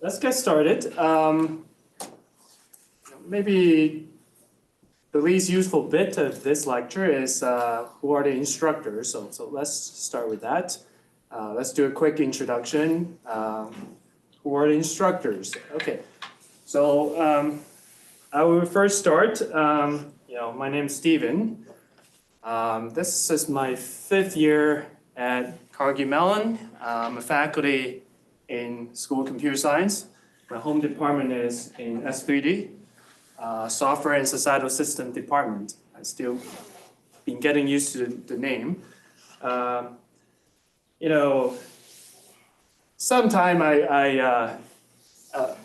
let's get started. Maybe the least useful bit of this lecture is who are the instructors. So let's start with that. Let's do a quick introduction. Who are the instructors? Okay, so I will first start. My name's Steven. This is my 5th year at Carnegie Mellon. I'm a faculty in School of Computer Science. My home department is in S3D, Software and Societal System Department. I've still been getting used to the name. Sometime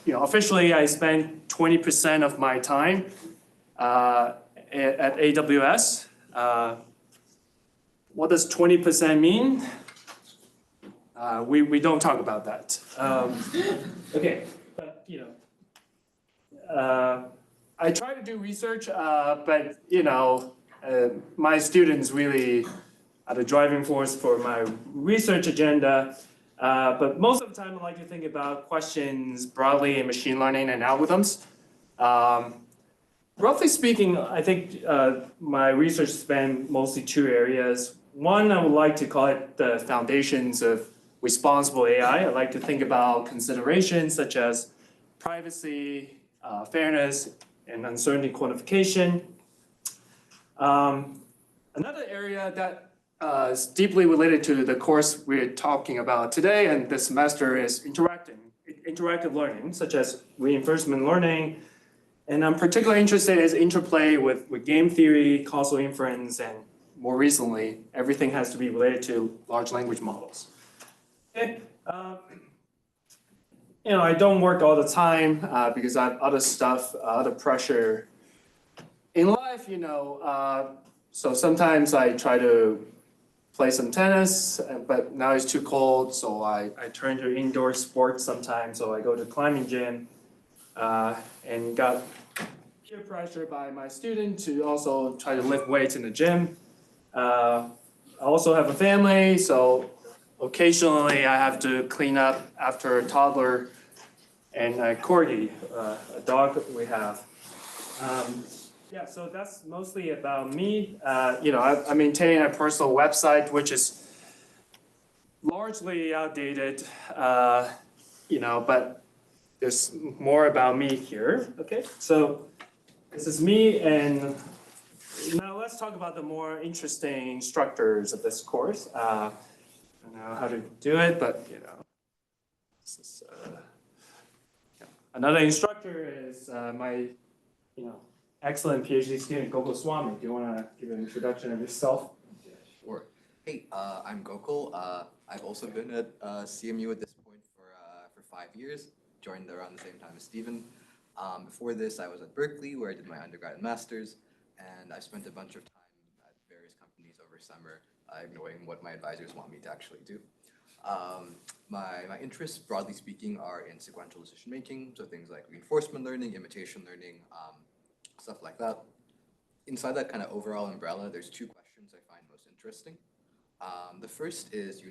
officially I spend 20% of my time at AWS. What does 20% mean? We don't talk about that. Okay, but I try to do research, but my students really are the driving force for my research agenda. But most of the time, I like to think about questions broadly in machine learning and algorithms. Roughly speaking, I think my research spans mostly 2 areas. One, I would like to call it the foundations of responsible AI. I like to think about considerations such as privacy, fairness, and uncertainty quantification. Another area that is deeply related to the course we're talking about today and this semester is interactive learning, such as reinforcement learning. And I'm particularly interested in interplay with game theory, causal inference, and more recently, everything has to be related to large language models. Okay. I don't work all the time because I have other stuff, other pressure in life, so sometimes I try to play some tennis, but now it's too cold, so I turn to indoor sports sometimes. So I go to climbing gym and got peer pressure by my student to also try to lift weights in the gym. I also have a family, so occasionally I have to clean up after a toddler and a corgi, a dog that we have. So that's mostly about me. I maintain a personal website, which is largely outdated, but there's more about me here. Okay, so this is me, and now let's talk about the more interesting instructors of this course. I don't know how to do it, but this is, another instructor is my excellent PhD student Gokul Swami. Do you want to give an introduction of yourself? Yeah, sure. Hey, I'm Gokul. I've also been at CMU at this point for 5 years. Joined around the same time as Steven. Before this, I was at Berkeley, where I did my undergrad and master's, and I spent a bunch of time at various companies over summer, ignoring what my advisors want me to actually do. My interests, broadly speaking, are in sequential decision making, so things like reinforcement learning, imitation learning, stuff like that. Inside that kind of overall umbrella, there's 2 questions I find most interesting. The first is,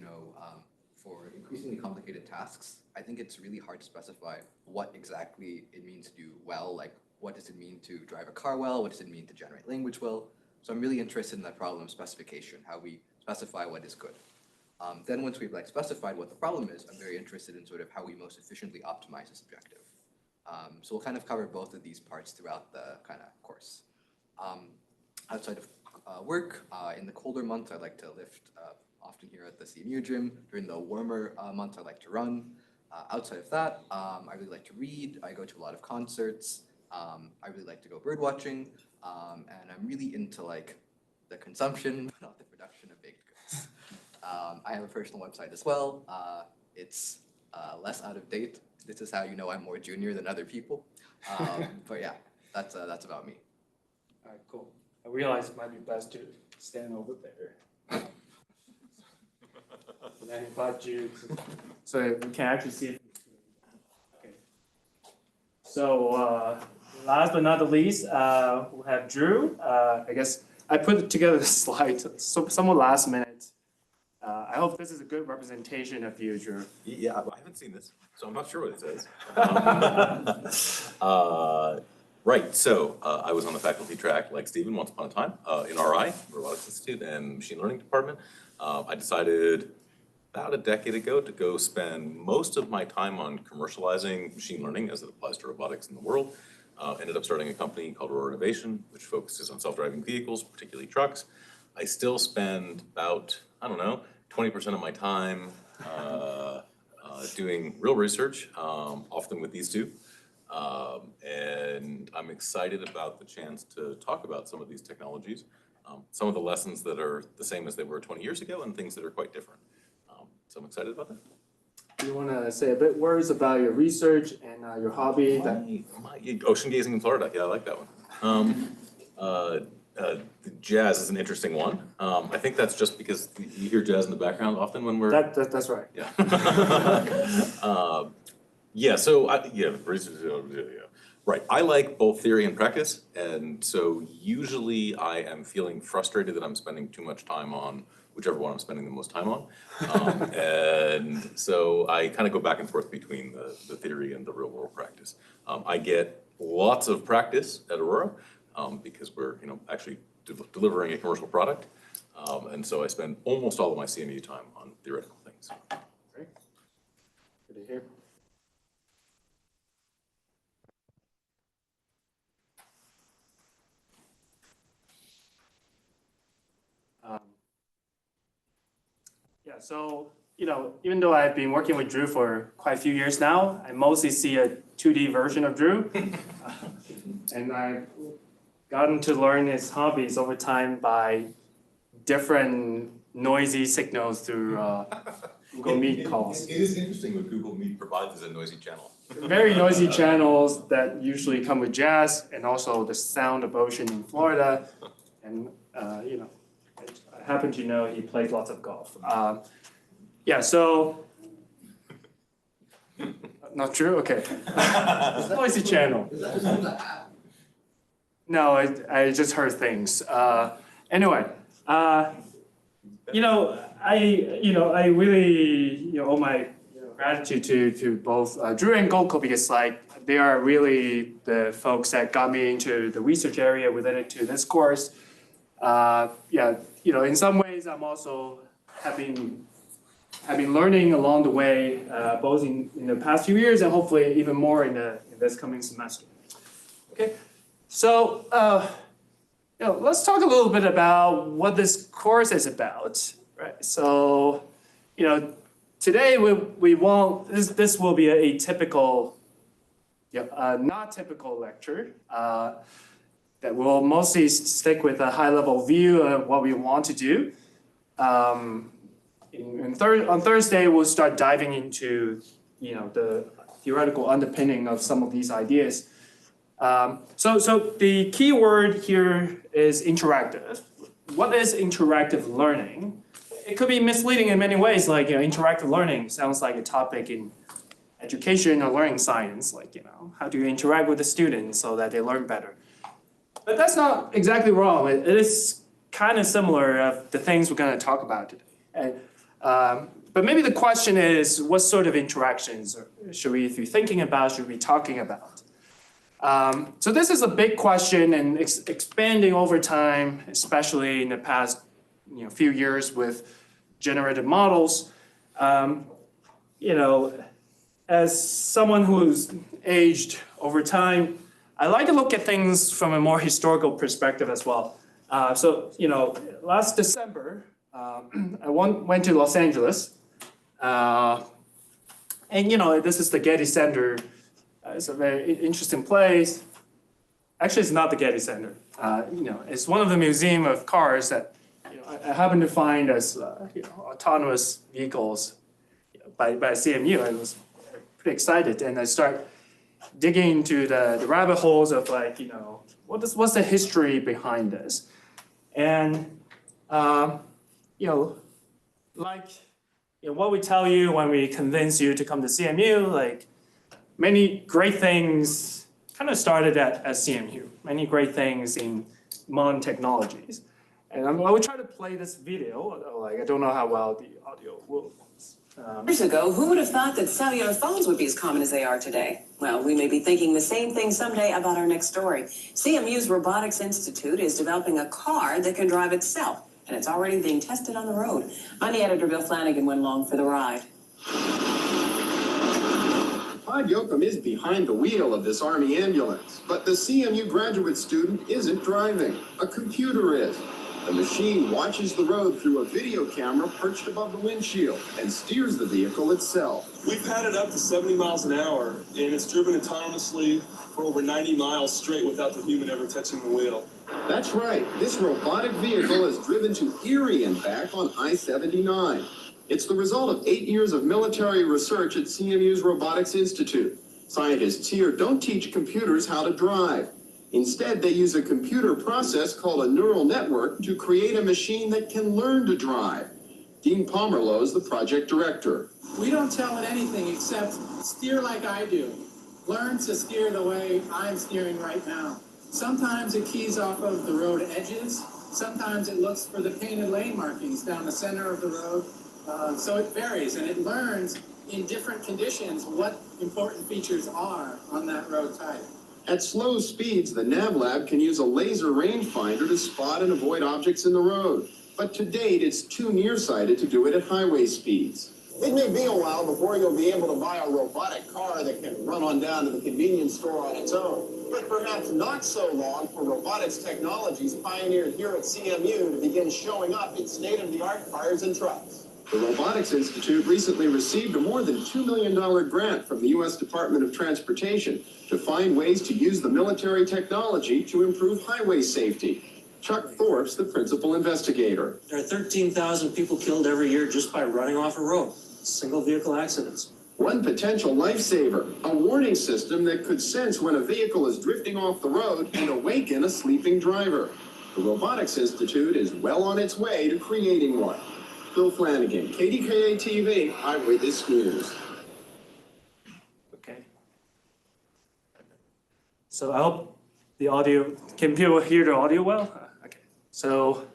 for increasingly complicated tasks, I think it's really hard to specify what exactly it means to do well. Like, what does it mean to drive a car well? What does it mean to generate language well? So I'm really interested in that problem specification, how we specify what is good. Then once we've specified what the problem is, I'm very interested in sort of how we most efficiently optimize this objective. So we'll kind of cover both of these parts throughout the kind of course. Outside of work, in the colder months, I like to lift often here at the CMU gym. During the warmer months, I like to run. Outside of that, I really like to read. I go to a lot of concerts. I really like to go bird watching. And I'm really into the consumption, but not the production of baked goods. I have a personal website as well. It's less out of date. This is how you know I'm more junior than other people. But yeah, that's about me. All right, cool. I realize it might be best to stand over there. And I invite you so we can actually see it. Okay. So last but not the least, we have Drew. I guess I put together the slide somewhat last minute. I hope this is a good representation of you, Drew. Yeah, I haven't seen this, so I'm not sure what it says. Right, so I was on the faculty track, like Stephen, once upon a time, in RI, Robotics Institute, and Machine Learning Department. I decided about a decade ago to go spend most of my time on commercializing machine learning as it applies to robotics in the world. Ended up starting a company called Aurora Innovation, which focuses on self-driving vehicles, particularly trucks. I still spend about, I don't know, 20% of my time doing real research, often with these two. And I'm excited about the chance to talk about some of these technologies, some of the lessons that are the same as they were 20 years ago and things that are quite different. So I'm excited about that. Do you want to say a bit words about your research and your hobby? My ocean gazing in Florida, yeah, I like that one. Jazz is an interesting one. I think that's just because you hear jazz in the background often when we're... That's right. Yeah. Yeah, so, right. I like both theory and practice, and so usually I am feeling frustrated that I'm spending too much time on whichever one I'm spending the most time on. And so I kind of go back and forth between the theory and the real world practice. I get lots of practice at Aurora because we're actually delivering a commercial product. And so I spend almost all of my CMU time on theoretical things. Great. Good to hear. Yeah, so, even though I've been working with Drew for quite a few years now, I mostly see a 2D version of Drew. And I've gotten to learn his hobbies over time by different noisy signals through Google Meet calls. It is interesting what Google Meet provides as a noisy channel. Very noisy channels that usually come with jazz and also the sound of ocean in Florida. And, I happen to know he plays lots of golf. Yeah, so, not true? Okay. Noisy channel. No, I just heard things. Anyway, I really, owe my gratitude to both Drew and Gokul because they are really the folks that got me into the research area related to this course. In some ways, I'm also have been learning along the way, both in the past few years and hopefully even more in this coming semester. Okay, so let's talk a little bit about what this course is about, right? So, today we won't. This will be a typical, not typical lecture. That will mostly stick with a high-level view of what we want to do. On Thursday, we'll start diving into, the theoretical underpinning of some of these ideas. So the key word here is interactive. What is interactive learning? It could be misleading in many ways, like, interactive learning sounds like a topic in education or learning science, like, how do you interact with the students so that they learn better? But that's not exactly wrong. It is kind of similar of the things we're going to talk about today. And, but maybe the question is, what sort of interactions should we be thinking about, should we be talking about? So this is a big question and expanding over time, especially in the past few years with generative models. As someone who's aged over time, I like to look at things from a more historical perspective as well. Last December, I went to Los Angeles, and this is the Getty Center. It's a very interesting place. Actually, it's not the Getty Center. It's one of the museum of cars that I happened to find as autonomous vehicles by CMU. I was pretty excited, and I start digging into the rabbit holes of what's the history behind this, and what we tell you when we convince you to come to CMU, many great things kind of started at CMU. Many great things in modern technologies, And I will try to play this video, like I don't know how well the audio will. Years ago, who would have thought that cellular phones would be as common as they are today? Well, we may be thinking the same thing someday about our next story. CMU's Robotics Institute is developing a car that can drive itself, and it's already being tested on the road. Money editor Bill Flanagan went along for the ride. Todd Yoakum is behind the wheel of this Army ambulance, but the CMU graduate student isn't driving. A computer is. The machine watches the road through a video camera perched above the windshield and steers the vehicle itself. We've had it up to 70 miles an hour, and it's driven autonomously for over 90 miles straight without the human ever touching the wheel. That's right. This robotic vehicle is driven to Erie and back on I-79. It's the result of 8 years of military research at CMU's Robotics Institute. Scientists here don't teach computers how to drive. Instead, they use a computer process called a neural network to create a machine that can learn to drive. Dean Pomerlow is the project director. We don't tell it anything except steer like I do. Learn to steer the way I'm steering right now. Sometimes it keys off of the road edges. Sometimes it looks for the painted lane markings down the center of the road. So it varies, and it learns in different conditions what important features are on that road type. At slow speeds, the NavLab can use a laser rangefinder to spot and avoid objects in the road. But to date, it's too nearsighted to do it at highway speeds. It may be a while before you'll be able to buy a robotic car that can run on down to the convenience store on its own. But perhaps not so long for robotics technologies pioneered here at CMU to begin showing up in state-of-the-art cars and trucks. The Robotics Institute recently received a more than $2 million grant from the U.S. Department of Transportation to find ways to use the military technology to improve highway safety. Chuck Thorpe's the principal investigator. There are 13,000 people killed every year just by running off a road, single vehicle accidents. One potential lifesaver, a warning system that could sense when a vehicle is drifting off the road and awaken a sleeping driver. The Robotics Institute is well on its way to creating one. Bill Flanagan, KDKA-TV, Eyewitness News. Okay. So I hope the audio, can people hear the audio well? Okay. So,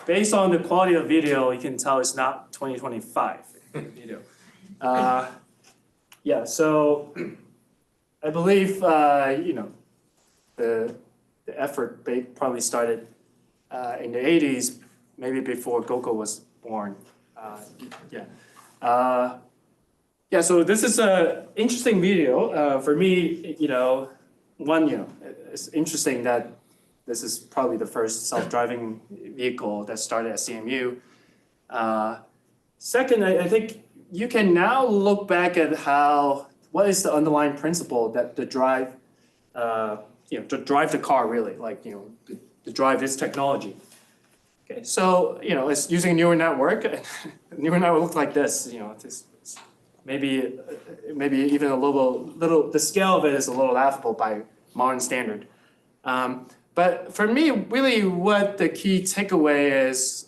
based on the quality of video, you can tell it's not 2025 video. Yeah, so I believe, the effort probably started in the 80s, maybe before Gokul was born. So this is an interesting video. For me, it's interesting that this is probably the first self-driving vehicle that started at CMU. Second, I think you can now look back at what is the underlying principle that to drive the car really, to drive this technology. Okay, so, it's using a neural network. Neural network looks like this, it's maybe even a little, the scale of it is a little laughable by modern standard. But for me, really what the key takeaway is,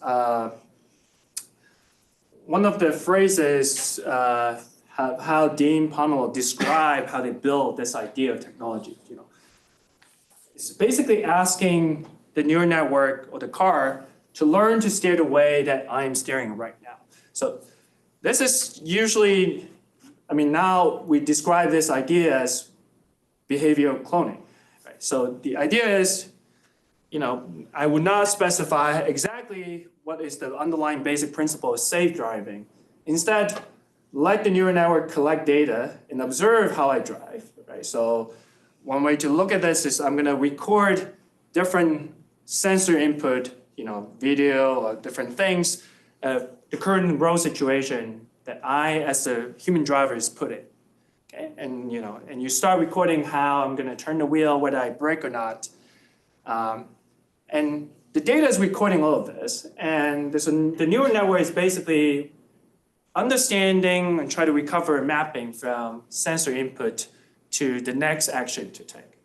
one of the phrases, how Dean Pomerlow described how they build this idea of technology, It's basically asking the neural network or the car to learn to steer the way that I'm steering right now. So this is usually, now we describe this idea as behavioral cloning. Right? So the idea is, I would not specify exactly what is the underlying basic principle of safe driving. Instead, let the neural network collect data and observe how I drive. Right? So one way to look at this is I'm going to record different sensor input, video or different things, the current road situation that I, as a human driver, is put in. Okay, and you start recording how I'm going to turn the wheel, whether I brake or not, and the data is recording all of this. And the neural network is basically understanding and try to recover mapping from sensor input to the next action to take.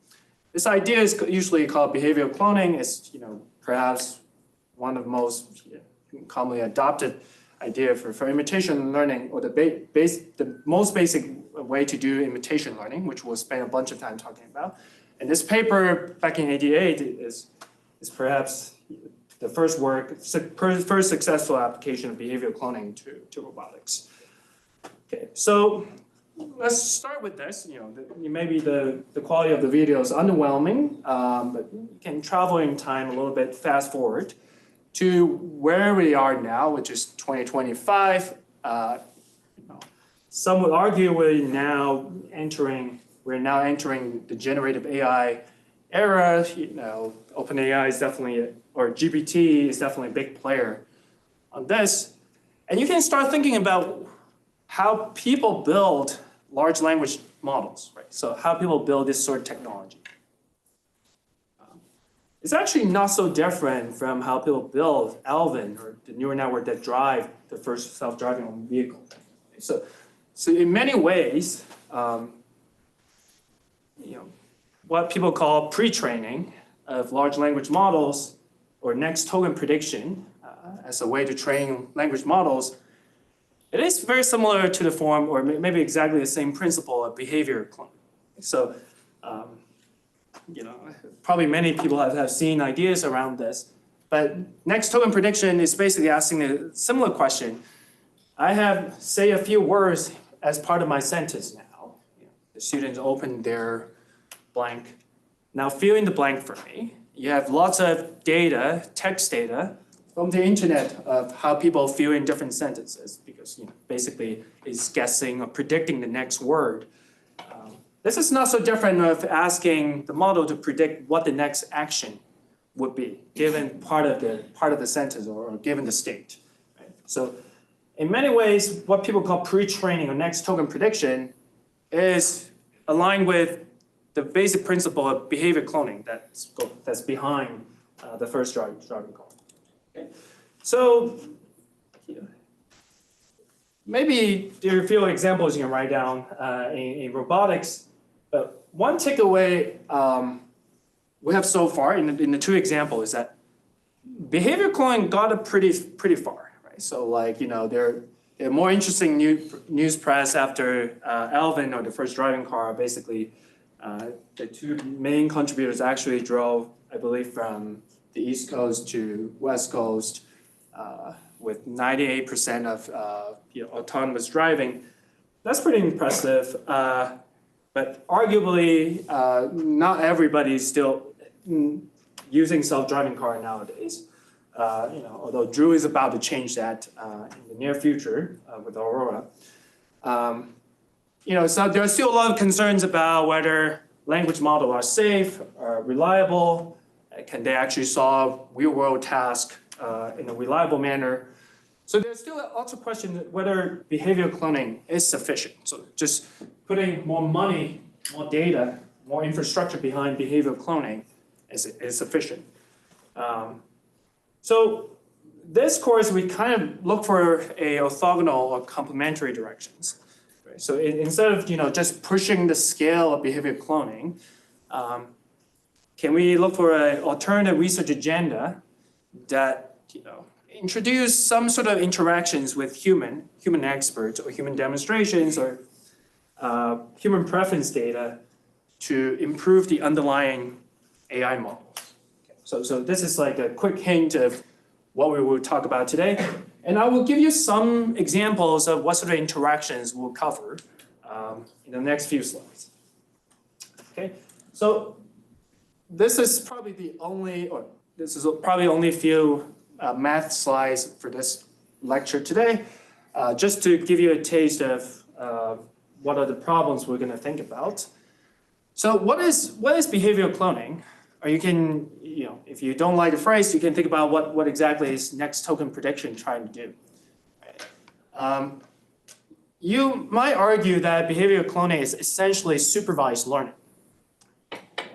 This idea is usually called behavioral cloning. It's perhaps one of the most commonly adopted idea for imitation learning, or the most basic way to do imitation learning, which we'll spend a bunch of time talking about. And this paper back in '88 is perhaps the first successful application of behavioral cloning to robotics. Okay, so let's start with this. Maybe the quality of the video is underwhelming, but you can travel in time a little bit, fast forward to where we are now, which is 2025. Some would argue we're now entering the generative AI era. OpenAI is definitely, or GPT is definitely a big player on this. And you can start thinking about how people build large language models, right? So how people build this sort of technology. It's actually not so different from how people build Alvin, or the neural network that drive the first self-driving vehicle. So in many ways, what people call pre-training of large language models or next token prediction as a way to train language models, it is very similar to the form, or maybe exactly the same principle of behavior cloning. So, probably many people have seen ideas around this, but next token prediction is basically asking a similar question. I have, say, a few words as part of my sentence now. The students open their blank. Now fill in the blank for me. You have lots of data, text data, from the internet of how people fill in different sentences, because basically it's guessing or predicting the next word. This is not so different of asking the model to predict what the next action would be, given part of the sentence or given the state. Right? So in many ways, what people call pre-training or next token prediction is aligned with the basic principle of behavior cloning that's behind the first driving call. Okay? So maybe there are a few examples you can write down in robotics. One takeaway we have so far in the two examples is that behavior cloning got it pretty far. Right? So there are more interesting news press after Alvin, or the first driving car. Basically, the two main contributors actually drove, I believe, from the East Coast to West Coast with 98% of autonomous driving. That's pretty impressive. But arguably, not everybody is still using self-driving car nowadays. Although Drew is about to change that in the near future with Aurora. So there are still a lot of concerns about whether language models are safe, are reliable, can they actually solve real-world tasks in a reliable manner. So there's still lots of questions whether behavioral cloning is sufficient. So just putting more money, more data, more infrastructure behind behavioral cloning is sufficient. So this course, we kind of look for a orthogonal or complementary directions. Right? So instead of just pushing the scale of behavioral cloning, can we look for an alternative research agenda that introduce some sort of interactions with human experts or human demonstrations or human preference data to improve the underlying AI models. Okay. So this is like a quick hint of what we will talk about today. And I will give you some examples of what sort of interactions we'll cover in the next few slides. Okay, so this is probably only a few math slides for this lecture today, just to give you a taste of what are the problems we're going to think about. So what is behavioral cloning? Or you can, if you don't like the phrase, you can think about what exactly is next token prediction trying to do. You might argue that behavioral cloning is essentially supervised learning.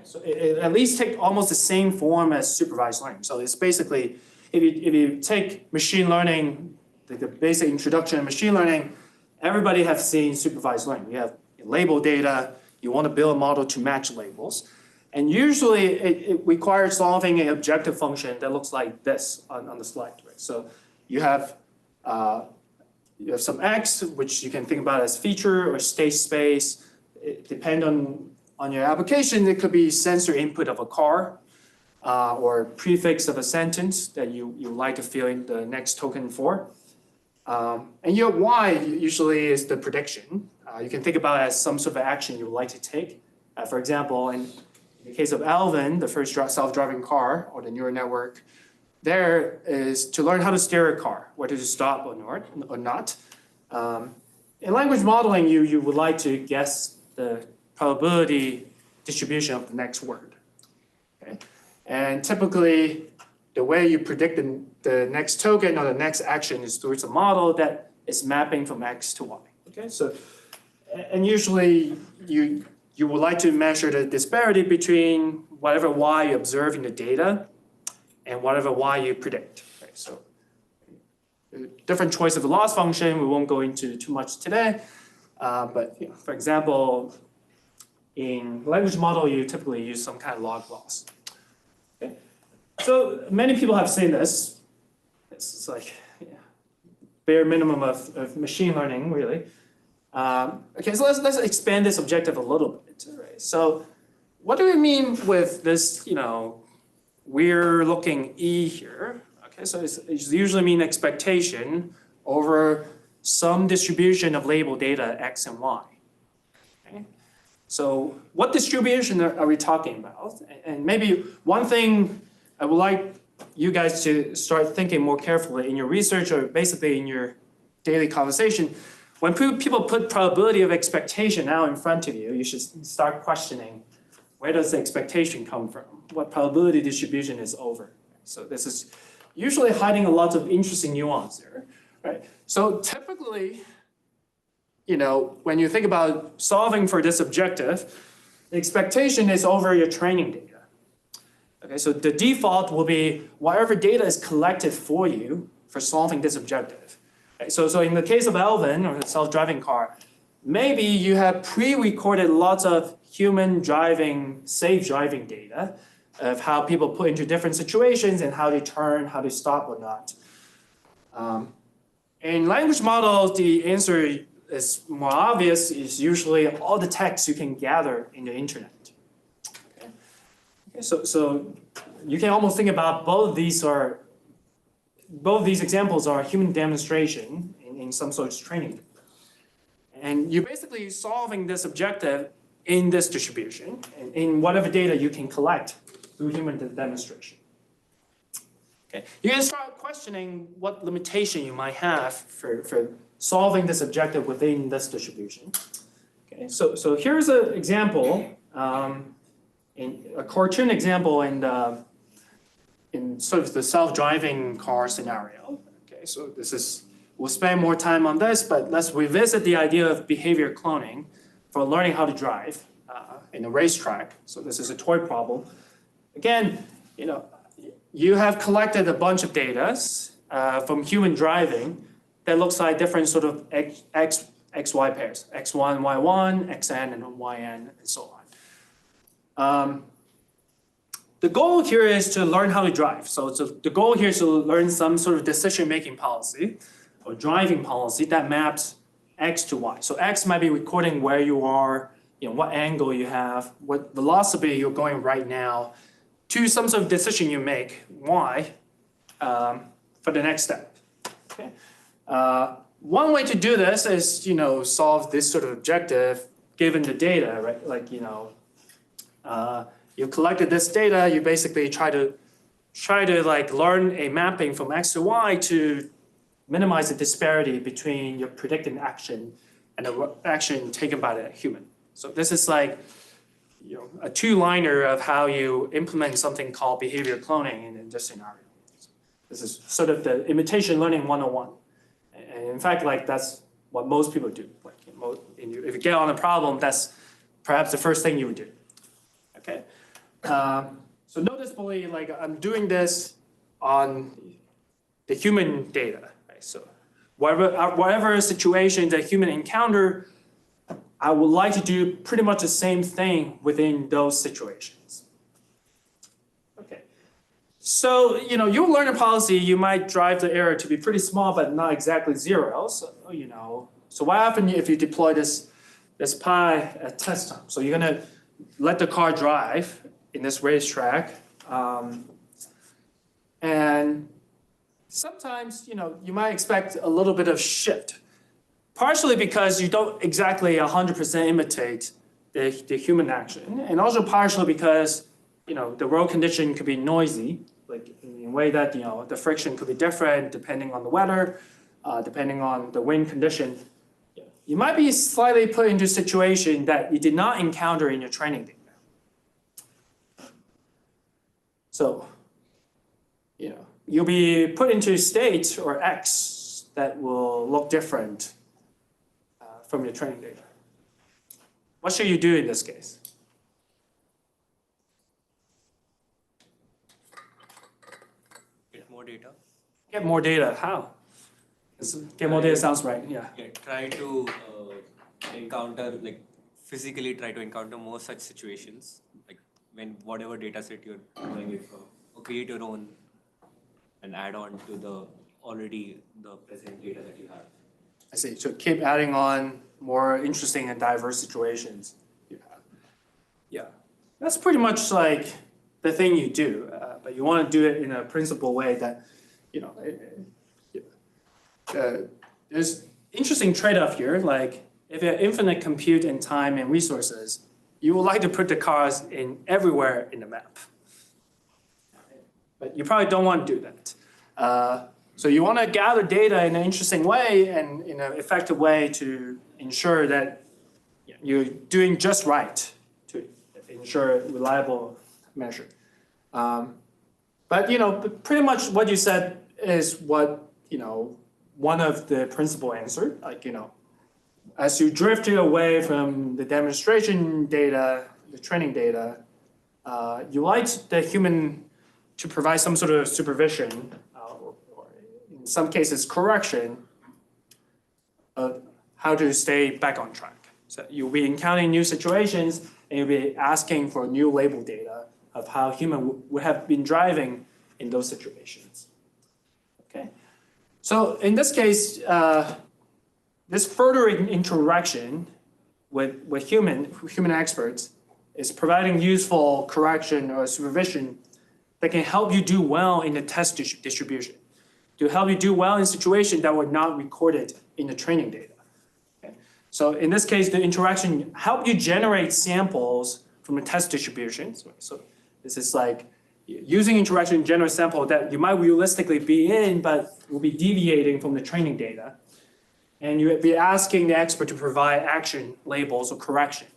So it at least takes almost the same form as supervised learning. So it's basically, if you take machine learning, the basic introduction of machine learning, everybody has seen supervised learning. You have label data, you want to build a model to match labels. And usually it requires solving an objective function that looks like this on the slide. Right? So you have some X, which you can think about as feature or state space. It depends on your application. It could be sensor input of a car. or prefix of a sentence that you like to fill in the next token for. And your Y usually is the prediction. You can think about it as some sort of action you would like to take. For example, in the case of Alvin, the first self-driving car or the neural network, there is to learn how to steer a car, whether to stop or not. In language modeling, you would like to guess the probability distribution of the next word. Okay? And typically, the way you predict the next token or the next action is through a model that is mapping from X to Y. Okay, so and usually you would like to measure the disparity between whatever Y you observe in the data and whatever Y you predict. Okay, so different choice of the loss function we won't go into too much today, but for example, in language model you typically use some kind of log loss. Okay. So many people have seen this. It's like bare minimum of machine learning, really. Okay, so let's expand this objective a little bit. Right? So what do we mean with this, weird looking E here? Okay, so it usually mean expectation over some distribution of labeled data X and Y. Okay? So what distribution are we talking about? And maybe one thing I would like you guys to start thinking more carefully in your research or basically in your daily conversation, when people put probability of expectation out in front of you, you should start questioning, where does the expectation come from? What probability distribution is over? So this is usually hiding a lot of interesting nuance there, right? So typically, when you think about solving for this objective, the expectation is over your training data. Okay, so the default will be whatever data is collected for you for solving this objective. Okay, so in the case of Alvin, or the self-driving car, maybe you have pre-recorded lots of human driving, safe driving data of how people put into different situations and how they turn, how they stop or not. In language models, the answer is more obvious, is usually all the text you can gather in the internet. Okay, so you can almost think about both these examples are human demonstration in some sort of training. And you're basically solving this objective in this distribution, in whatever data you can collect through human demonstration. Okay. You can start questioning what limitation you might have for solving this objective within this distribution. Okay. So here's an example, in a cartoon example in sort of the self-driving car scenario. Okay, so we'll spend more time on this, but let's revisit the idea of behavior cloning for learning how to drive in a racetrack. So this is a toy problem. Again, you have collected a bunch of data from human driving that looks like different sort of XY pairs, X1, Y1, XN, and YN, and so on. The goal here is to learn how to drive. So the goal here is to learn some sort of decision-making policy or driving policy that maps X to Y. So X might be recording where you are, what angle you have, what velocity you're going right now, to some sort of decision you make, Y, for the next step. Okay. One way to do this is, solve this sort of objective given the data, right? Like, you collected this data, you basically try to learn a mapping from X to Y to minimize the disparity between your predicted action and the action taken by the human. So this is like a two-liner of how you implement something called behavior cloning in this scenario. This is sort of the imitation learning 101. And in fact, that's what most people do. If you get on a problem, that's perhaps the first thing you would do. Okay. So noticeably, I'm doing this on the human data. Right? So whatever situation the human encounter, I would like to do pretty much the same thing within those situations. Okay. So, you learn a policy, you might drive the error to be pretty small, but not exactly zero. So, so what happens if you deploy this pi at test time? So you're going to let the car drive in this racetrack And sometimes, you might expect a little bit of shift, partially because you don't exactly 100% imitate the human action, and also partially because, the road condition could be noisy, like in a way that, the friction could be different depending on the weather, depending on the wind condition. You might be slightly put into a situation that you did not encounter in your training data. So, you'll be put into a state or X that will look different from your training data. What should you do in this case? Get more data. Get more data. How? Get more data sounds right. Yeah. Yeah, try to encounter, physically try to encounter more such situations, like when whatever data set you're drawing it from, or create your own and add on to the present data that you have. I see. So keep adding on more interesting and diverse situations you have. Yeah. That's pretty much like the thing you do, but you want to do it in a principled way that, there's interesting trade-off here. Like if you have infinite compute and time and resources, you would like to put the cars in everywhere in the map. But you probably don't want to do that. So you want to gather data in an interesting way and in an effective way to ensure that you're doing just right to ensure reliable measure. But pretty much what you said is what one of the principal answer. Like as you drifted away from the demonstration data, the training data, you like the human to provide some sort of supervision, or in some cases correction, of how to stay back on track. So you'll be encountering new situations and you'll be asking for new label data of how human would have been driving in those situations. Okay, so in this case, this further interaction with human experts is providing useful correction or supervision that can help you do well in the test distribution, to help you do well in situations that were not recorded in the training data. Okay? So in this case, the interaction help you generate samples from the test distributions. So this is like using interaction to generate sample that you might realistically be in, but will be deviating from the training data. And you would be asking the expert to provide action labels or correction.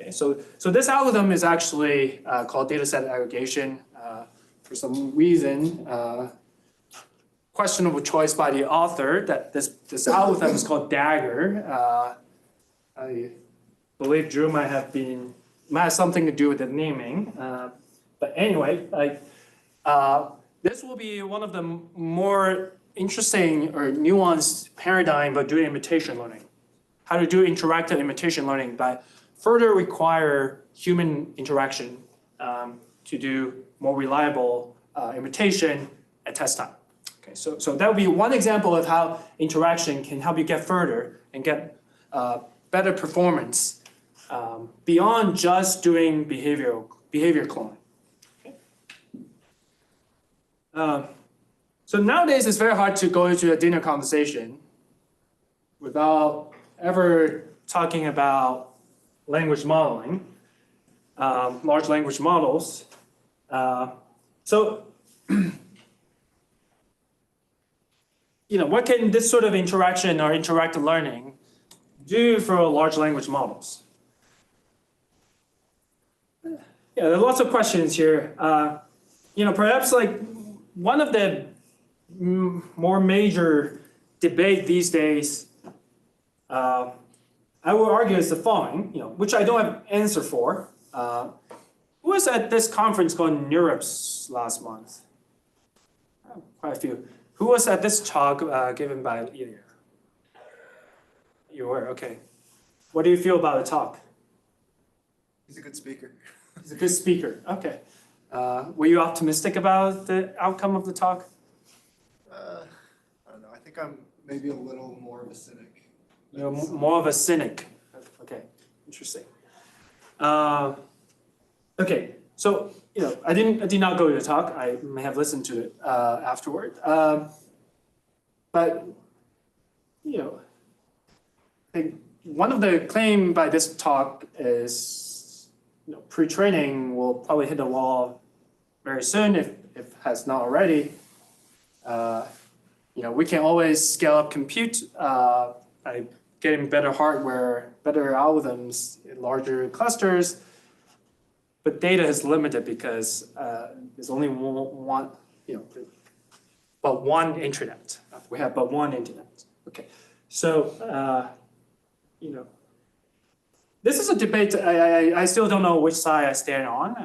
Okay, so this algorithm is actually called dataset aggregation. For some reason, questionable choice by the author that this algorithm is called Dagger. I believe Drew might have something to do with the naming. But anyway, this will be one of the more interesting or nuanced paradigm about doing imitation learning. How to do interactive imitation learning by further require human interaction to do more reliable imitation at test time. Okay, so that would be one example of how interaction can help you get further and get better performance beyond just doing behavior cloning. Okay. So nowadays it's very hard to go into a dinner conversation without ever talking about language modeling, large language models. So, what can this sort of interaction or interactive learning do for large language models? Yeah, there are lots of questions here. Perhaps like one of the more major debate these days, I will argue is the following, which I don't have answer for. Who was at this conference called NeurIPS last month? Quite a few. Who was at this talk given by Ilya? You were, okay. What do you feel about the talk? He's a good speaker. He's a good speaker, okay. Were you optimistic about the outcome of the talk? I don't know. I think I'm maybe a little more of a cynic. You're more of a cynic. Okay, interesting. Okay, So, I did not go to the talk. I may have listened to it afterward. But, I think one of the claim by this talk is, pre-training will probably hit the wall very soon if has not already. We can always scale up compute by getting better hardware, better algorithms in larger clusters. But data is limited because there's only one, but one internet. We have but one internet. Okay, so this is a debate. I still don't know which side I stand on.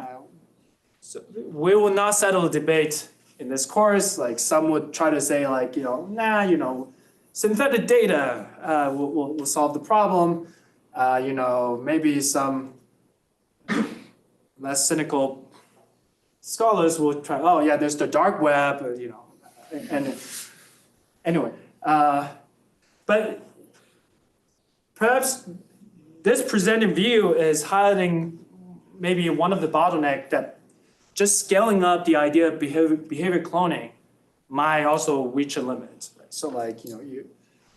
So we will not settle the debate in this course. Like some would try to say, like synthetic data will solve the problem. Maybe some less cynical scholars will try, oh yeah, there's the dark web, and anyway. But perhaps this presented view is highlighting maybe one of the bottlenecks that just scaling up the idea of behavior cloning might also reach a limit. Right? So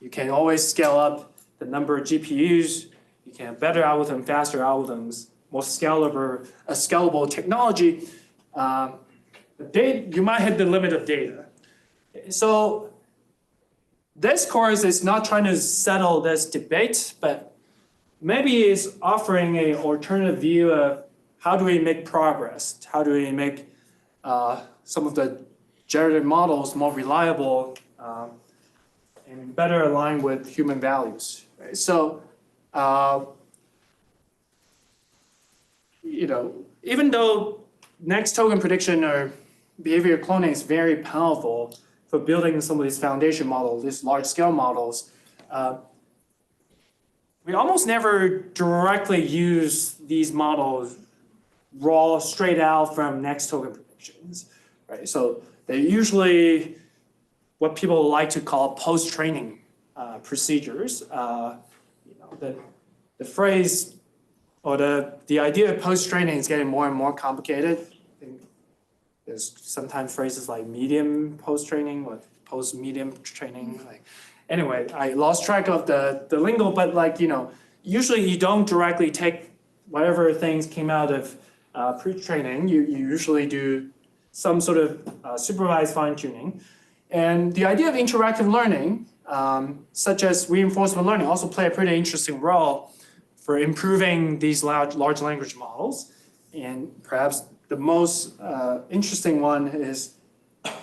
you can always scale up the number of GPUs, you can have better algorithm, faster algorithms, more scalable technology. You might hit the limit of data. So this course is not trying to settle this debate, but maybe it's offering an alternative view of how do we make progress? How do we make some of the generative models more reliable and better aligned with human values? Right? So, even though next token prediction or behavior cloning is very powerful for building some of these foundation models, these large-scale models, we almost never directly use these models raw, straight out from next token predictions, right? So they're usually what people like to call post-training procedures. The phrase or the idea of post-training is getting more and more complicated. I think there's sometimes phrases like medium post-training or post-medium training. Anyway, I lost track of the lingo, but usually you don't directly take whatever things came out of pre-training. You usually do some sort of supervised fine-tuning. And the idea of interactive learning, such as reinforcement learning, also play a pretty interesting role for improving these large language models. And perhaps the most interesting one is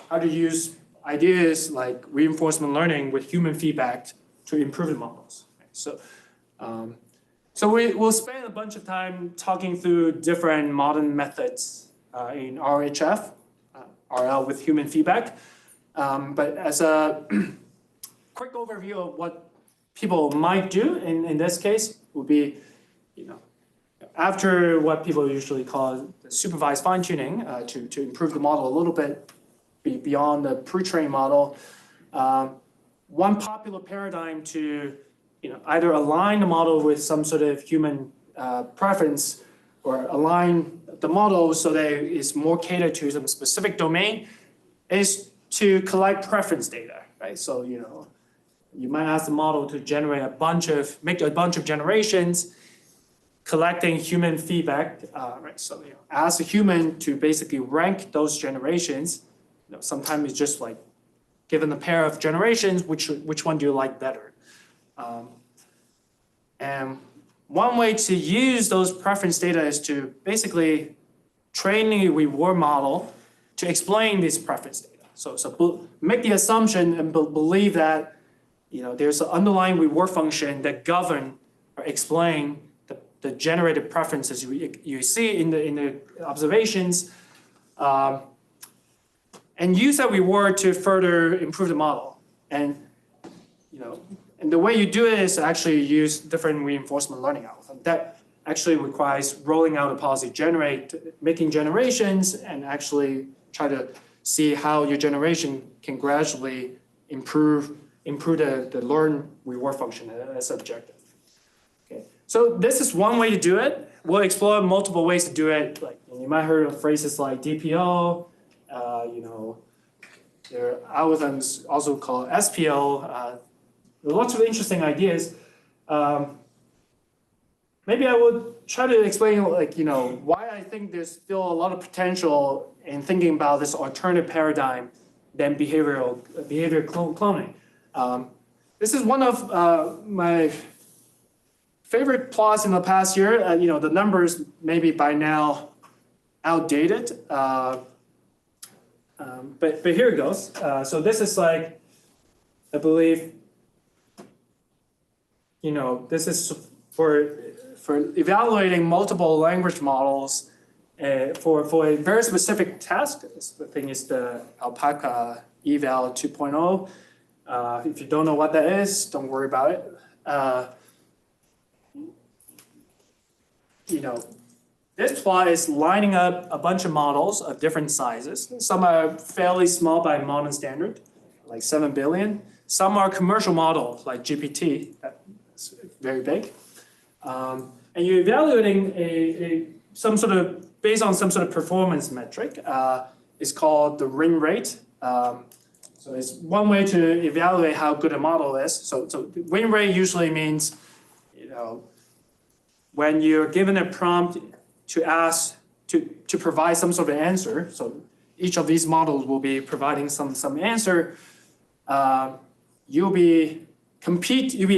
how to use ideas like reinforcement learning with human feedback to improve the models. So we'll spend a bunch of time talking through different modern methods in RHF, RL with human feedback. But as a quick overview of what people might do in this case would be, after what people usually call the supervised fine-tuning to improve the model a little bit beyond the pre-trained model, one popular paradigm to either align the model with some sort of human preference or align the model so that it's more catered to some specific domain is to collect preference data, right? So, you might ask the model to make a bunch of generations collecting human feedback, right? So, ask a human to basically rank those generations. Sometimes it's just like, given a pair of generations, which one do you like better? And one way to use those preference data is to basically train a reward model to explain this preference data. So make the assumption and believe that there's an underlying reward function that govern or explain the generated preferences you see in the observations, and use that reward to further improve the model. And and the way you do it is to actually use different reinforcement learning algorithm. That actually requires rolling out a policy, making generations, and actually try to see how your generation can gradually improve the learn reward function as objective. Okay, so this is one way to do it. We'll explore multiple ways to do it, like in you might have heard of phrases like DPO, there are algorithms also called SPO. There are lots of interesting ideas. Maybe I would try to explain why I think there's still a lot of potential in thinking about this alternative paradigm than behavior cloning. This is one of my favorite plots in the past year. The numbers maybe by now outdated, but here it goes. So this is like, I believe, this is for evaluating multiple language models for a very specific task. This thing is the Alpaca eval 2.0. If you don't know what that is, don't worry about it. This plot is lining up a bunch of models of different sizes. Some are fairly small by modern standard, like 7 billion. Some are commercial models, like GPT, that's very big. And you're evaluating based on some sort of performance metric. It's called the win rate. So it's one way to evaluate how good a model is. So win rate usually means, when you're given a prompt to ask to provide some sort of answer. So each of these models will be providing some answer. You'll be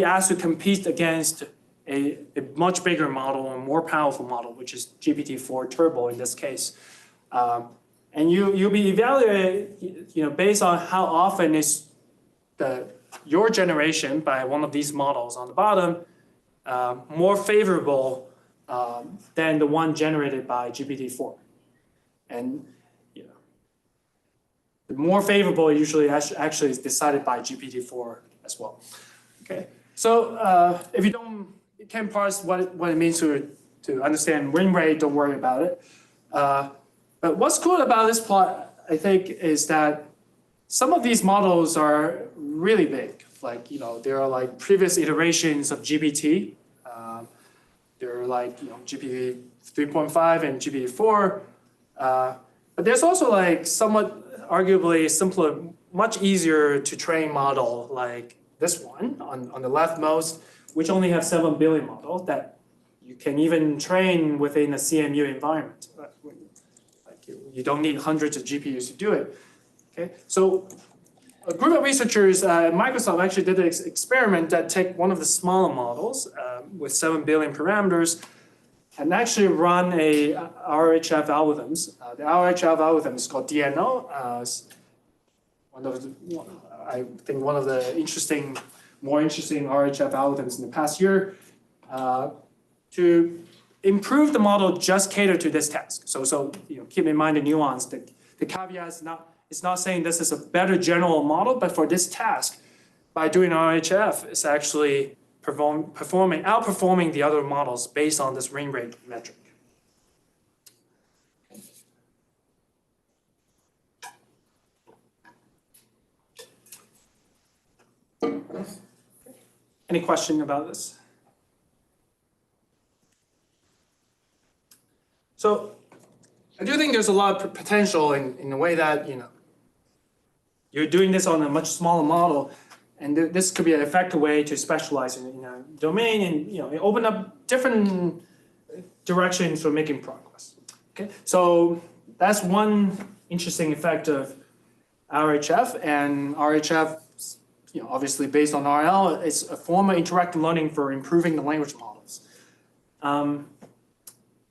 asked to compete against a much bigger model, a more powerful model, which is GPT-4 Turbo in this case. And you'll be evaluated, based on how often is your generation by one of these models on the bottom more favorable than the one generated by GPT-4. And the more favorable usually actually is decided by GPT-4 as well. Okay, so if you can't parse what it means to understand win rate, don't worry about it. But what's cool about this plot, I think, is that some of these models are really big. Like, there are like previous iterations of GPT. There are like, GPT 3.5 and GPT-4. But there's also like somewhat arguably simpler, much easier to train model like this one on the leftmost, which only have 7 billion model that you can even train within a CMU environment. You don't need hundreds of GPUs to do it. Okay, so a group of researchers at Microsoft actually did an experiment that take one of the smaller models with 7 billion parameters and actually run a RHF algorithms. The RHF algorithm is called DNO. I think one of the more interesting RHF algorithms in the past year to improve the model just cater to this task. So keep in mind the nuance. The caveat is it's not saying this is a better general model, but for this task, by doing RHF, it's actually outperforming the other models based on this win rate metric. Any question about this? So I do think there's a lot of potential in the way that you're doing this on a much smaller model, and this could be an effective way to specialize in a domain and open up different directions for making progress. Okay, so that's one interesting effect of RHF, and RHF, obviously based on RL, it's a form of interactive learning for improving the language models.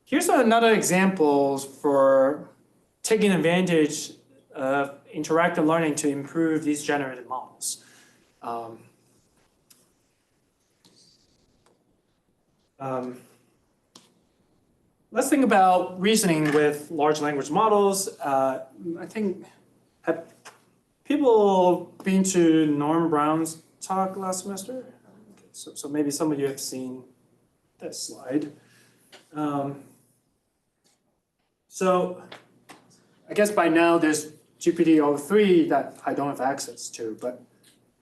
Here's another example for taking advantage of interactive learning to improve these generated models. Let's think about reasoning with large language models. I think, have people been to Norm Brown's talk last semester? Okay, so maybe some of you have seen this slide. So I guess by now there's GPT-03 that I don't have access to, but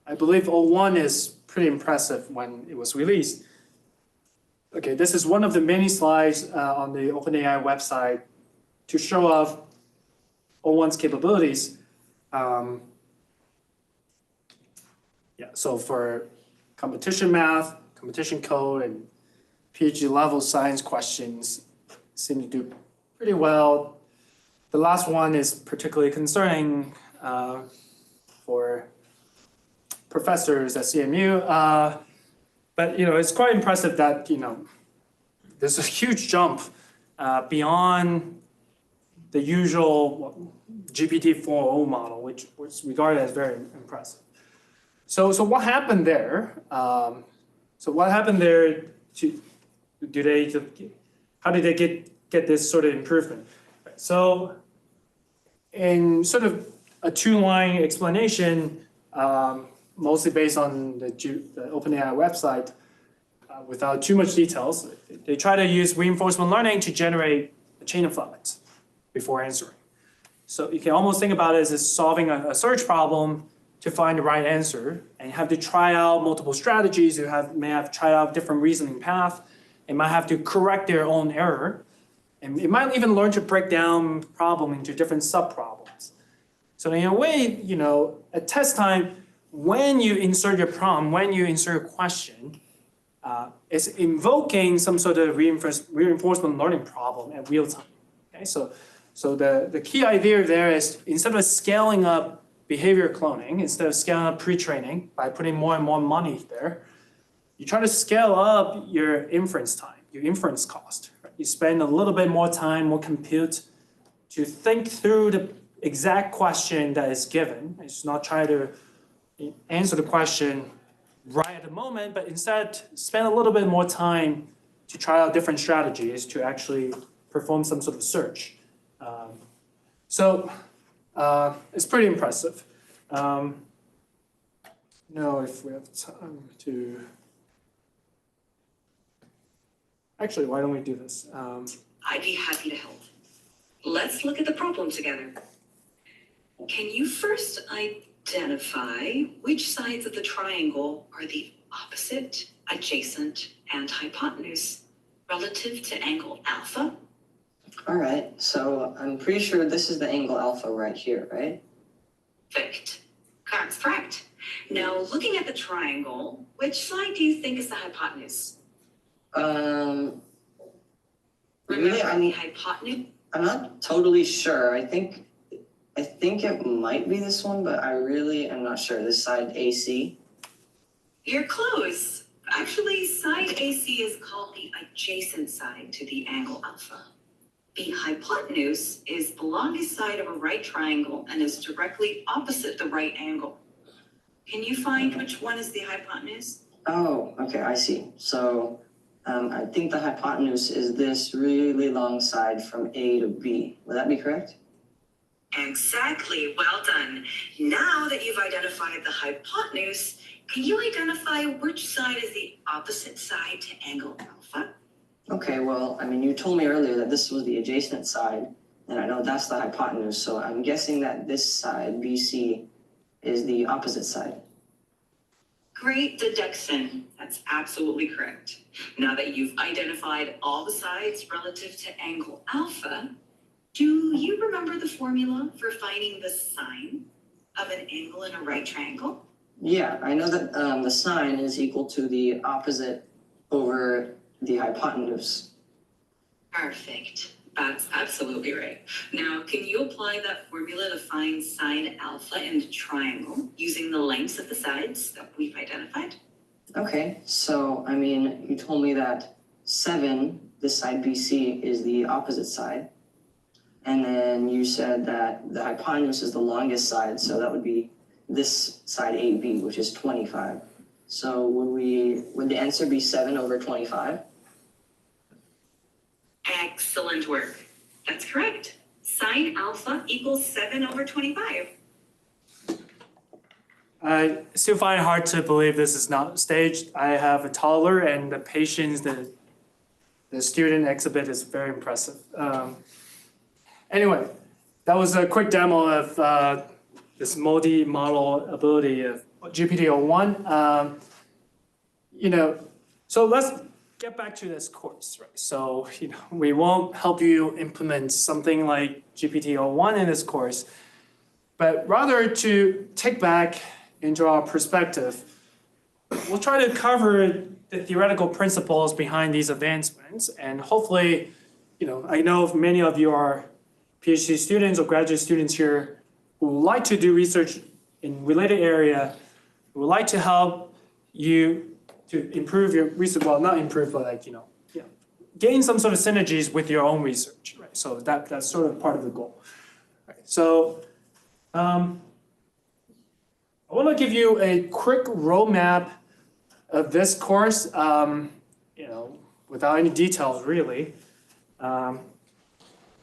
I believe 01 is pretty impressive when it was released. Okay, this is one of the many slides on the OpenAI website to show off O1's capabilities. So for competition math, competition code, and PhD level science questions seem to do pretty well. The last one is particularly concerning for professors at CMU. But it's quite impressive that there's a huge jump beyond the usual GPT-4o model, which was regarded as very impressive. So what happened there? How did they get this sort of improvement? So in sort of a two-line explanation, mostly based on the OpenAI website, without too much details, they try to use reinforcement learning to generate a chain of thought before answering. So you can almost think about it as solving a search problem to find the right answer, and you have to try out multiple strategies. You may have tried out different reasoning paths, and might have to correct their own error, and it might even learn to break down problem into different subproblems. So in a way, at test time, when you insert your problem, when you insert a question, it's invoking some sort of reinforcement learning problem at real time. Okay, so the key idea there is instead of scaling up behavior cloning, instead of scaling up pre-training by putting more and more money there, you try to scale up your inference time, your inference cost. Right? You spend a little bit more time, more compute to think through the exact question that is given. It's not try to answer the question right at the moment, but instead spend a little bit more time to try out different strategies to actually perform some sort of search. It's pretty impressive. If we have time to, actually, why don't we do this? I'd be happy to help. Let's look at the problem together. Can you first identify which sides of the triangle are the opposite, adjacent, and hypotenuse relative to angle alpha? All right, so I'm pretty sure this is the angle alpha right here, right? Perfect. That's correct. Now, looking at the triangle, which side do you think is the hypotenuse? Really, Remember the hypotenuse? I'm not totally sure. I think it might be this one, but I really am not sure. This side AC. You're close. Actually, side AC is called the adjacent side to the angle alpha. The hypotenuse is the longest side of a right triangle and is directly opposite the right angle. Can you find which one is the hypotenuse? Oh, okay, I see. So I think the hypotenuse is this really long side from A to B. Would that be correct? Exactly. Well done. Now that you've identified the hypotenuse, can you identify which side is the opposite side to angle alpha? Okay, well, you told me earlier that this was the adjacent side, and I know that's the hypotenuse, so I'm guessing that this side, BC, is the opposite side. Great deduction. That's absolutely correct. Now that you've identified all the sides relative to angle alpha, do you remember the formula for finding the sine of an angle in a right triangle? Yeah, I know that the sine is equal to the opposite over the hypotenuse. Perfect. That's absolutely right. Now, can you apply that formula to find sine alpha in the triangle using the lengths of the sides that we've identified? Okay, so you told me that 7, this side BC, is the opposite side. And then you said that the hypotenuse is the longest side, so that would be this side AB, which is 25. So would the answer be 7 over 25? Excellent work. That's correct. Sine alpha equals 7 over 25. I still find it hard to believe this is not staged. I have a toddler, and the patience that the student exhibit is very impressive. Anyway, that was a quick demo of this multi-model ability of GPT-01. So let's get back to this course, right? So, we won't help you implement something like GPT-01 in this course, but rather to take back into our perspective, we'll try to cover the theoretical principles behind these advancements, and hopefully, I know many of you are PhD students or graduate students here who would like to do research in related area, who would like to help you to improve your research, well, not improve, but gain some sort of synergies with your own research, right? So that's sort of part of the goal. Right. So I want to give you a quick roadmap of this course, without any details really.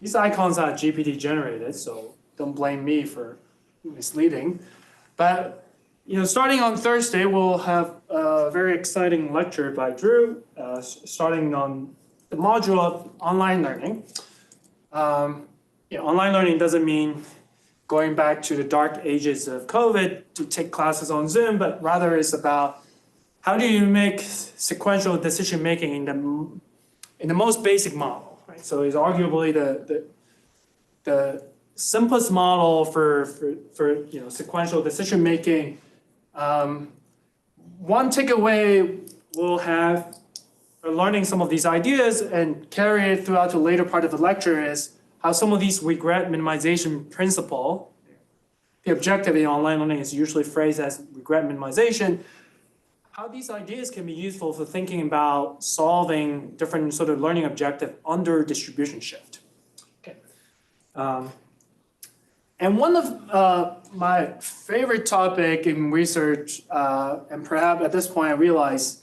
These icons are GPT generated, so don't blame me for misleading. But starting on Thursday, we'll have a very exciting lecture by Drew, starting on the module of online learning. Online learning doesn't mean going back to the dark ages of COVID to take classes on Zoom, but rather it's about how do you make sequential decision making in the most basic model, right? So it's arguably the simplest model for sequential decision making. One takeaway we'll have for learning some of these ideas and carry it throughout the later part of the lecture is how some of these regret minimization principle, the objective in online learning is usually phrased as regret minimization, how these ideas can be useful for thinking about solving different sort of learning objective under distribution shift. Okay. And one of my favorite topic in research, and perhaps at this point I realize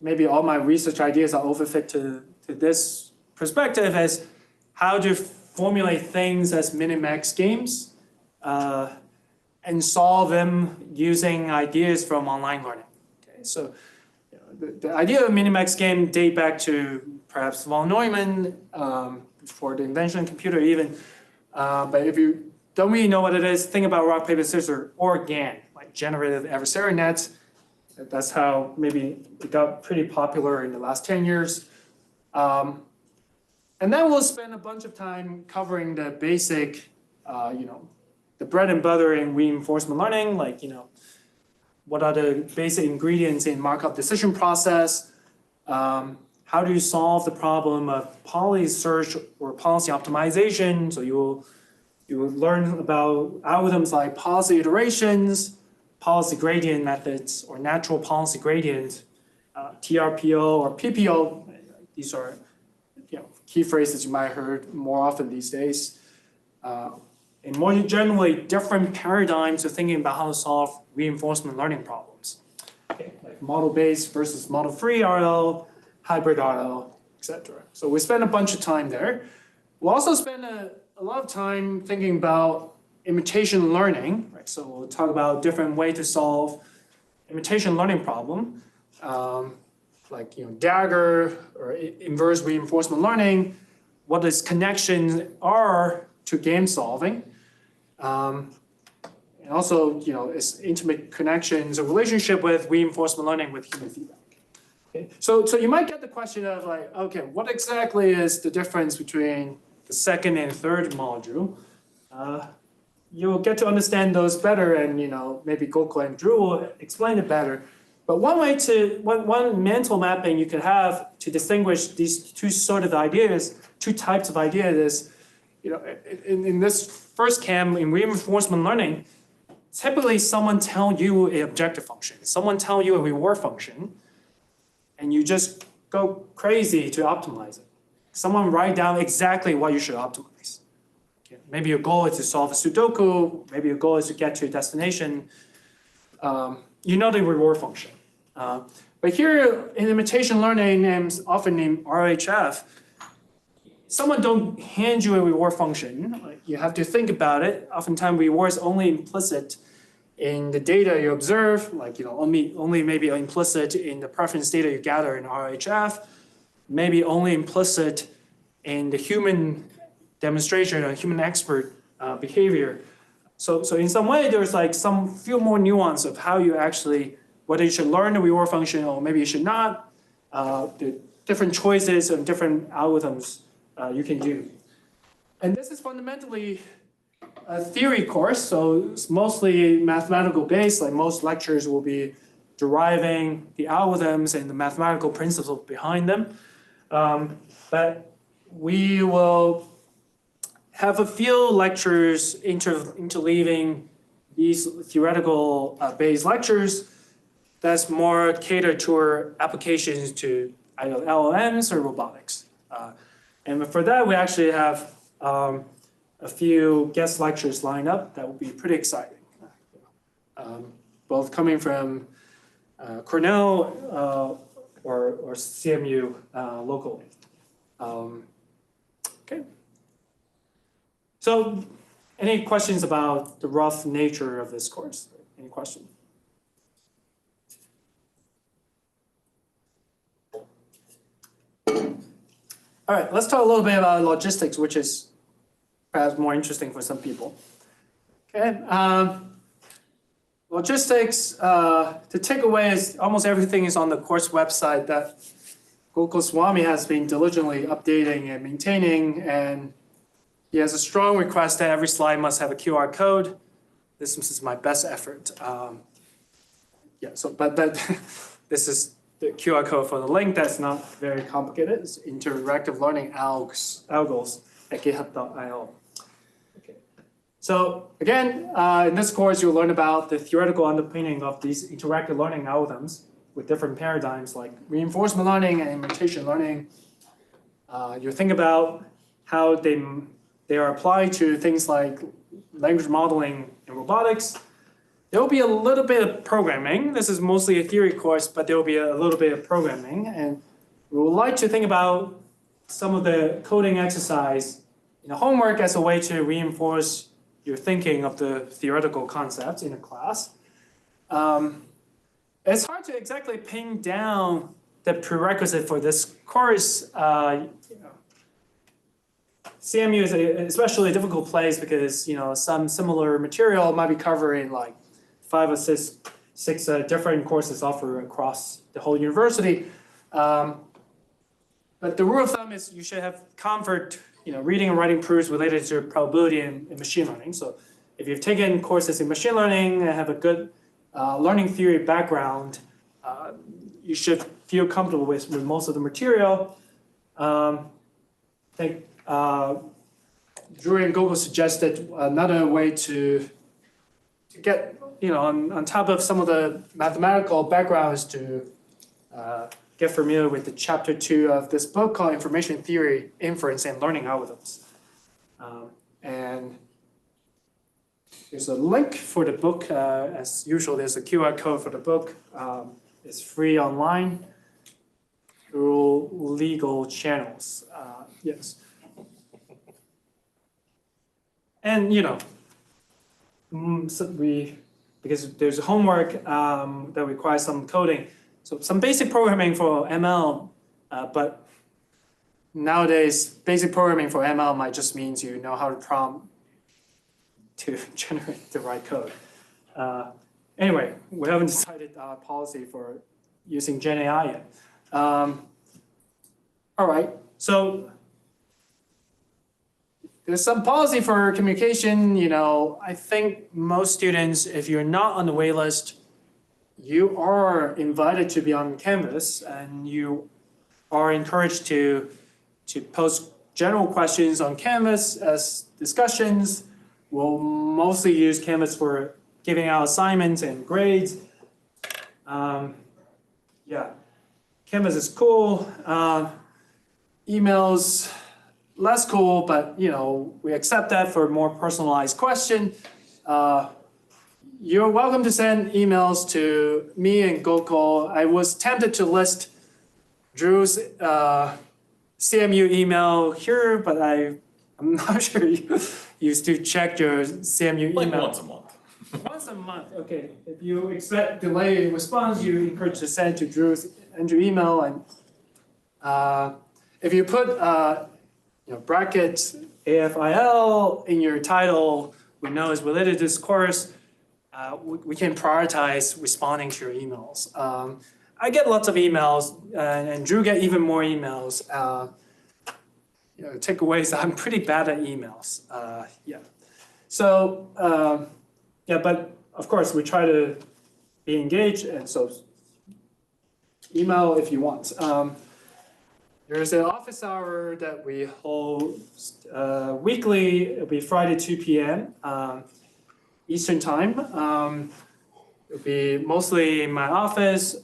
maybe all my research ideas are overfit to this perspective, is how to formulate things as min-max games and solve them using ideas from online learning. Okay, so the idea of min-max game date back to perhaps von Neumann for the invention of computer even, but if you don't really know what it is, think about rock, paper, scissors, or GAN, like generative adversary nets. That's how maybe it got pretty popular in the last 10 years. And then we'll spend a bunch of time covering the basic, the bread and butter in reinforcement learning, like, what are the basic ingredients in Markov decision process? How do you solve the problem of policy search or policy optimization? So you will learn about algorithms like policy iterations, policy gradient methods, or natural policy gradient, TRPO or PPO. These are key phrases you might have heard more often these days. And more generally, different paradigms of thinking about how to solve reinforcement learning problems. Okay, like model-based versus model-free RL, hybrid RL, etc. So we spend a bunch of time there. We'll also spend a lot of time thinking about imitation learning, right? So we'll talk about different ways to solve imitation learning problem, like Dagger or inverse reinforcement learning, what its connections are to game solving, and also its intimate connections or relationship with reinforcement learning with human feedback. Okay? So you might get the question of like, okay, what exactly is the difference between the second and third module? You'll get to understand those better, and maybe Gokul and Drew will explain it better. But one mental mapping you could have to distinguish these two types of ideas is, in this first camp in reinforcement learning, typically someone tell you an objective function, someone tell you a reward function, and you just go crazy to optimize it. Someone write down exactly what you should optimize. Okay. Maybe your goal is to solve a Sudoku, maybe your goal is to get to a destination. The reward function. But here in imitation learning, and often in RHF, someone don't hand you a reward function. Like, you have to think about it. Oftentimes reward is only implicit in the data you observe, like only maybe implicit in the preference data you gather in RHF, maybe only implicit in the human demonstration or human expert behavior. So in some way, there's like some few more nuance of how you actually, whether you should learn the reward function or maybe you should not. The different choices and different algorithms you can do. And this is fundamentally a theory course, so it's mostly mathematical based, like most lectures will be deriving the algorithms and the mathematical principles behind them. But we will have a few lectures interleaving these theoretical based lectures that's more catered toward applications to either LLMs or robotics. And for that, we actually have a few guest lectures lined up that will be pretty exciting. Both coming from Cornell or CMU locally. Okay. So any questions about the rough nature of this course? Any questions? All right, let's talk a little bit about logistics, which is perhaps more interesting for some people. Okay, logistics, the takeaway is almost everything is on the course website that Gokul has been diligently updating and maintaining, and he has a strong request that every slide must have a QR code. This is my best effort. But this is the QR code for the link. That's not very complicated. It's interactive learning algos at github.io. Okay. So again, in this course, you'll learn about the theoretical underpinning of these interactive learning algorithms with different paradigms like reinforcement learning and imitation learning. You'll think about how they are applied to things like language modeling and robotics. There will be a little bit of programming. This is mostly a theory course, but there will be a little bit of programming. And we would like to think about some of the coding exercise in the homework as a way to reinforce your thinking of the theoretical concepts in a class. It's hard to exactly pin down the prerequisite for this course. CMU is especially a difficult place because some similar material might be covering like 5 or 6 different courses offered across the whole university. But the rule of thumb is you should have comfort, reading and writing proofs related to probability and machine learning. So if you've taken courses in machine learning and have a good learning theory background, you should feel comfortable with most of the material. I think Drew and Gokul suggested another way to get on top of some of the mathematical backgrounds to get familiar with the chapter 2 of this book called Information Theory, Inference, and Learning Algorithms. And there's a link for the book. As usual, there's a QR code for the book. It's free online through legal channels. Yes. And because there's homework that requires some coding, so some basic programming for ML, but nowadays basic programming for ML might just means you know how to prompt to generate the right code. Anyway, we haven't decided our policy for using Gen AI yet. All right, so there's some policy for communication. I think most students, if you're not on the wait list, you are invited to be on Canvas, and you are encouraged to post general questions on Canvas as discussions. We'll mostly use Canvas for giving out assignments and grades. Canvas is cool. Emails, less cool, but we accept that for a more personalized question. You're welcome to send emails to me and Gokul. I was tempted to list Drew's CMU email here, but I'm not sure you still check your CMU email. Like once a month. Once a month, okay. If you expect delay in response, you encourage to send to Drew's email, and if you put brackets AFIL in your title, we know is related to this course. We can prioritize responding to your emails. I get lots of emails, and Drew get even more emails. Takeaways, I'm pretty bad at emails. Yeah. So, yeah, but of course, we try to be engaged, and so email if you want. There's an office hour that we hold weekly. It'll be Friday, 2 p.m. Eastern time. It'll be mostly in my office.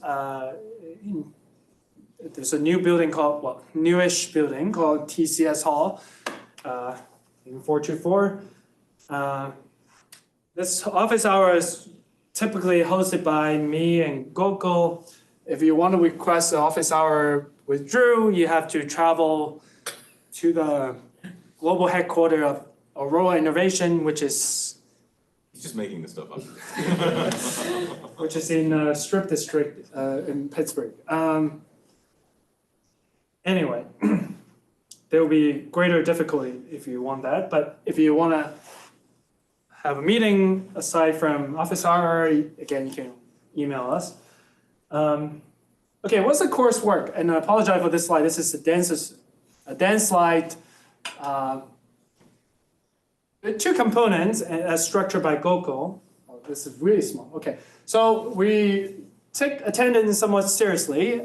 There's a new building called, well, newish building called TCS Hall in 424. This office hour is typically hosted by me and Gokul. If you want to request an office hour with Drew, you have to travel to the global headquarters of Aurora Innovation, which is He's just making this stuff up. which is in Strip District in Pittsburgh. Anyway, there will be greater difficulty if you want that. But if you want to have a meeting aside from office hour, again, you can email us. Okay, what's the coursework? And I apologize for this slide. This is a dense slide. There are two components as structured by Gokul. Oh, this is really small. Okay, so we take attendance somewhat seriously.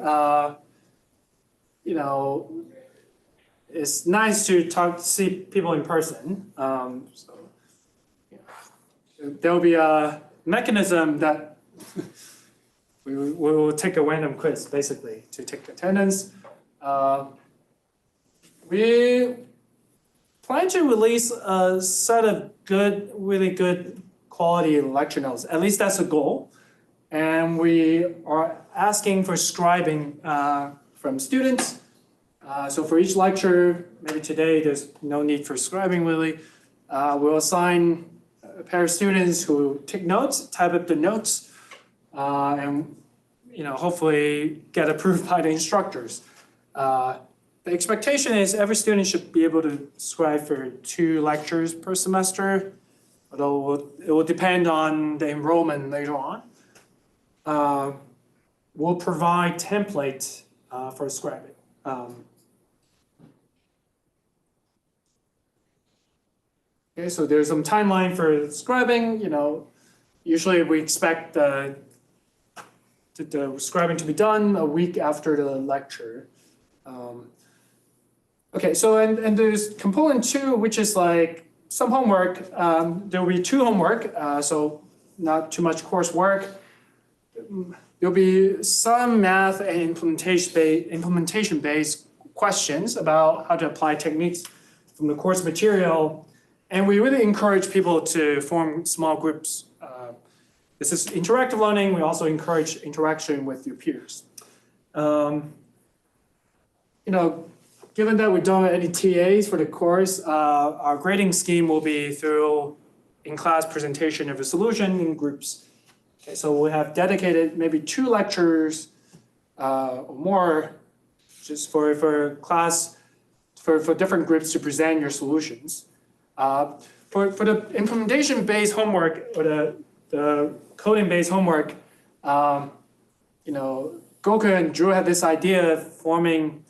It's nice to see people in person. There will be a mechanism that we will take a random quiz, basically, to take attendance. We plan to release a set of really good quality lecture notes. At least that's the goal. And we are asking for scribing from students. So for each lecture, maybe today there's no need for scribing really. We'll assign a pair of students who take notes, type up the notes, and hopefully get approved by the instructors. The expectation is every student should be able to scribe for 2 lectures per semester, although it will depend on the enrollment later on. We'll provide templates for scribing. Okay, so there's some timeline for scribing. Usually we expect the scribing to be done a week after the lecture. Okay, so and there's component 2, which is like some homework. There will be 2 homework, so not too much coursework. There'll be some math and implementation-based questions about how to apply techniques from the course material. And we really encourage people to form small groups. This is interactive learning. We also encourage interaction with your peers. Given that we don't have any TAs for the course, our grading scheme will be through in-class presentation of a solution in groups. Okay, so we have dedicated maybe 2 lectures or more just for class, for different groups to present your solutions. For the implementation-based homework or the coding-based homework, Gokul and Drew had this idea of forming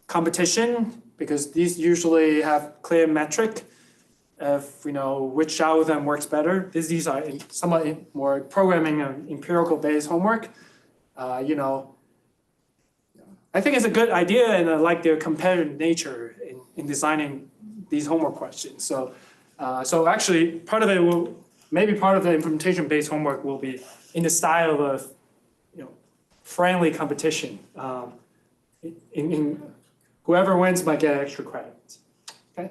competition because these usually have clear metric of which algorithm works better. These are somewhat more programming and empirical-based homework. I think it's a good idea, and I like their competitive nature in designing these homework questions. So actually, part of it maybe part of the implementation-based homework will be in the style of friendly competition. Whoever wins might get extra credit. Okay.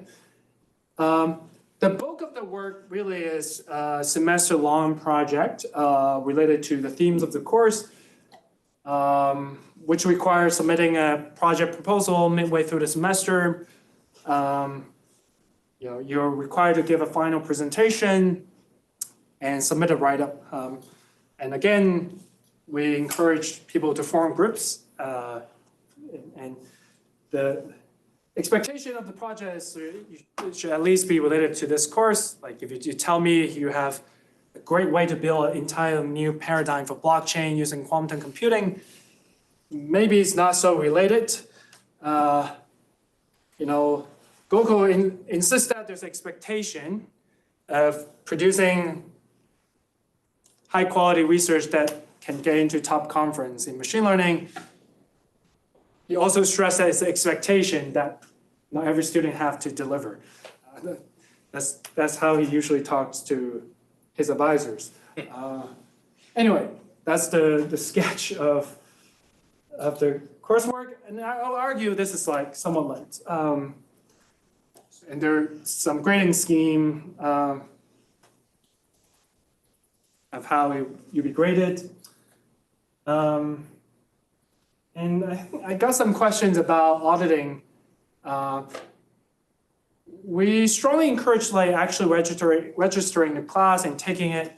The bulk of the work really is a semester-long project related to the themes of the course, which requires submitting a project proposal midway through the semester. You're required to give a final presentation and submit a write-up. And again, we encourage people to form groups. And the expectation of the project is it should at least be related to this course. Like if you tell me you have a great way to build an entire new paradigm for blockchain using quantum computing, maybe it's not so related. Gokul insists that there's expectation of producing high quality research that can get into top conference in machine learning. He also stressed that it's an expectation that not every student have to deliver. That's how he usually talks to his advisors. Anyway, that's the sketch of the coursework, and I'll argue this is like somewhat light. And there's some grading scheme of how you be graded. And I got some questions about auditing. We strongly encourage actually registering the class and taking it.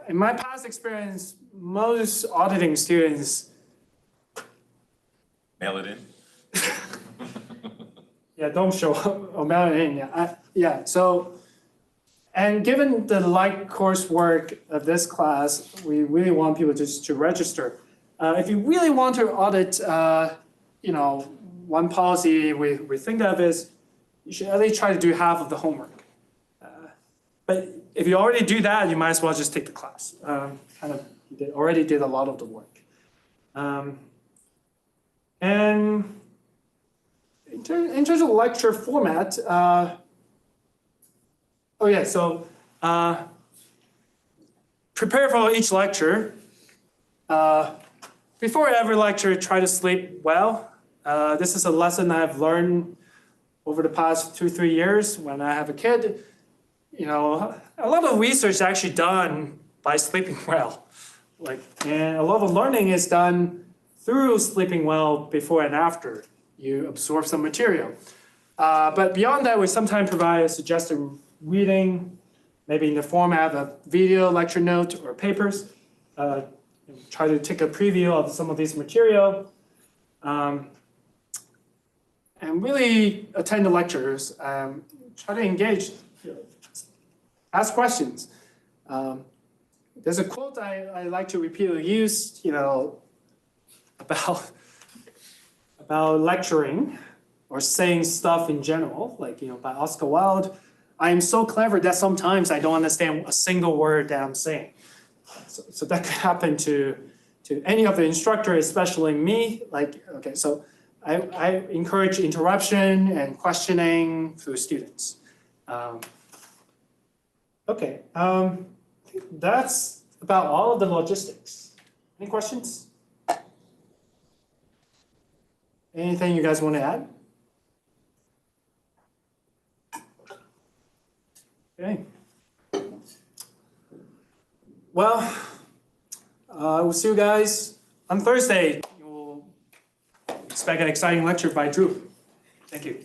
In my past experience, most auditing students Mail it in. Yeah, don't show up or mail it in. So, and given the light coursework of this class, we really want people just to register. If you really want to audit, one policy we think of is you should at least try to do half of the homework. But if you already do that, you might as well just take the class. You already did a lot of the work. And in terms of lecture format, prepare for each lecture. Before every lecture, try to sleep well. This is a lesson I've learned over the past 2-3 years when I have a kid. A lot of research is actually done by sleeping well. And a lot of learning is done through sleeping well before and after you absorb some material. But beyond that, we sometimes provide a suggested reading, maybe in the format of video, lecture note, or papers. Try to take a preview of some of this material. And really attend the lectures. Try to engage, ask questions. There's a quote I like to repeatedly use, about lecturing or saying stuff in general, by Oscar Wilde. I am so clever that sometimes I don't understand a single word that I'm saying. So that could happen to any of the instructors, especially me. So I encourage interruption and questioning through students. That's about all of the logistics. Any questions? Anything you guys want to add? Okay. Well, we'll see you guys on Thursday. You'll expect an exciting lecture by Drew. Thank you.